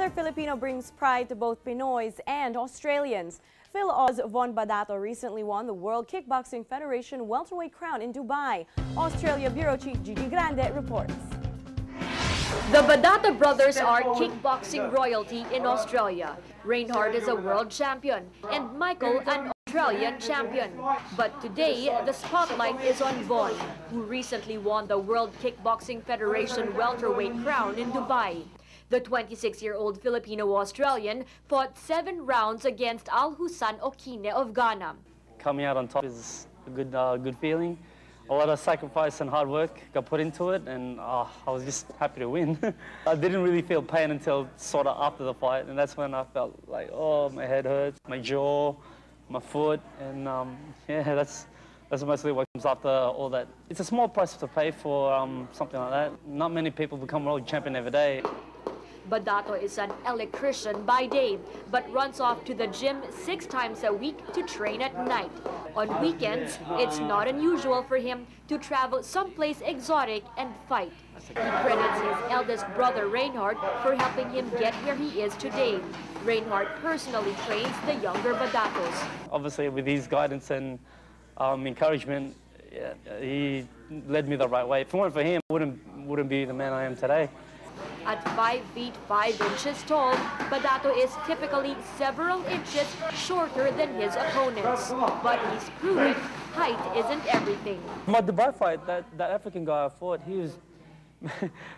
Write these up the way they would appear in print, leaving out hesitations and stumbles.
Another Filipino brings pride to both Pinoys and Australians. Phil Oz Von Badato recently won the World Kickboxing Federation welterweight crown in Dubai. Australia Bureau Chief Gigi Grande reports. The Badato brothers are kickboxing royalty in Australia. Reinhard is a world champion and Michael an Australian champion. But today, the spotlight is on Von, who recently won the World Kickboxing Federation welterweight crown in Dubai. The 26-year-old Filipino-Australian fought 7 rounds against Al-Hussan Okine of Ghana. Coming out on top is a good feeling. A lot of sacrifice and hard work got put into it, and I was just happy to win. I didn't really feel pain until sort of after the fight, and that's when I felt like, oh, my head hurts, my jaw, my foot, and yeah, that's mostly what comes after all that. It's a small price to pay for something like that. Not many people become world champion every day. Badato is an electrician by day, but runs off to the gym 6 times a week to train at night. On weekends, it's not unusual for him to travel someplace exotic and fight. He credits his eldest brother Reinhard for helping him get where he is today. Reinhard personally trains the younger Badatos. Obviously, with his guidance and encouragement, yeah, he led me the right way. If it weren't for him, I wouldn't be the man I am today. At 5 feet 5 inches tall, Badato is typically several inches shorter than his opponents. But he's proven height isn't everything. My Dubai fight, that African guy I fought, he was,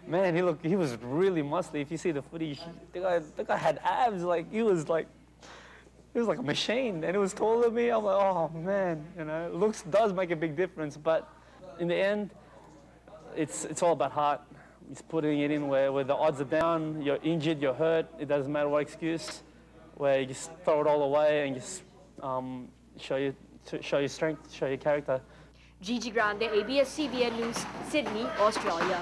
man, he was really muscly. If you see the footage, the guy had abs, he was like a machine, and he was taller than me. I'm like, oh man, you know, looks does make a big difference, but in the end, it's all about heart. It's putting it in where the odds are down, you're injured, you're hurt, it doesn't matter what excuse, where you just throw it all away and just show your strength, show your character. Gigi Grande, ABS-CBN News, Sydney, Australia.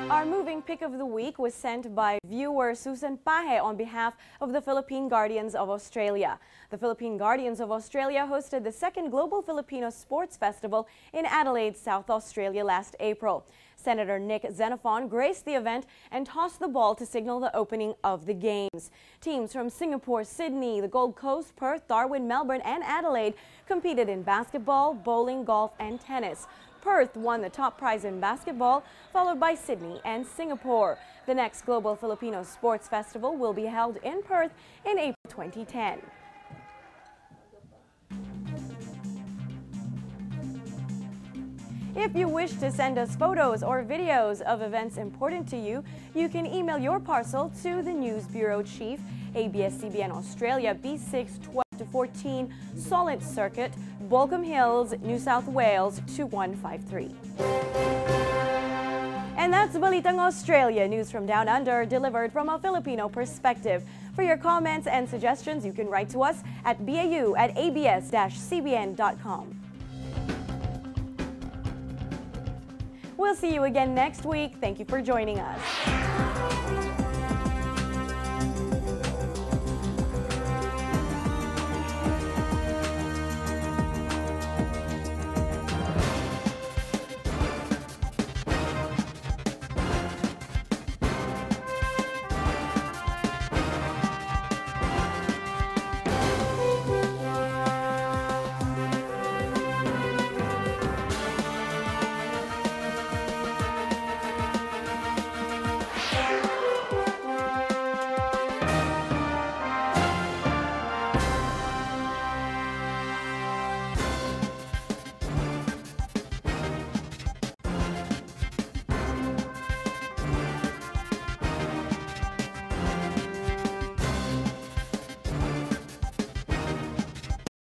Our moving pick of the week was sent by viewer Susan Pahe on behalf of the Philippine Guardians of Australia. The Philippine Guardians of Australia hosted the 2nd Global Filipino Sports Festival in Adelaide, South Australia last April. Senator Nick Xenophon graced the event and tossed the ball to signal the opening of the games. Teams from Singapore, Sydney, the Gold Coast, Perth, Darwin, Melbourne and Adelaide competed in basketball, bowling, golf and tennis. Perth won the top prize in basketball, followed by Sydney and Singapore. The next Global Filipino Sports Festival will be held in Perth in April 2010. If you wish to send us photos or videos of events important to you, you can email your parcel to the News Bureau Chief, ABS-CBN Australia, B6 12-14, Solent Circuit, Baulkham Hills, New South Wales 2153. And that's Balitang Australia, news from down under, delivered from a Filipino perspective. For your comments and suggestions, you can write to us at bau@abs-cbn.com. We'll see you again next week. Thank you for joining us.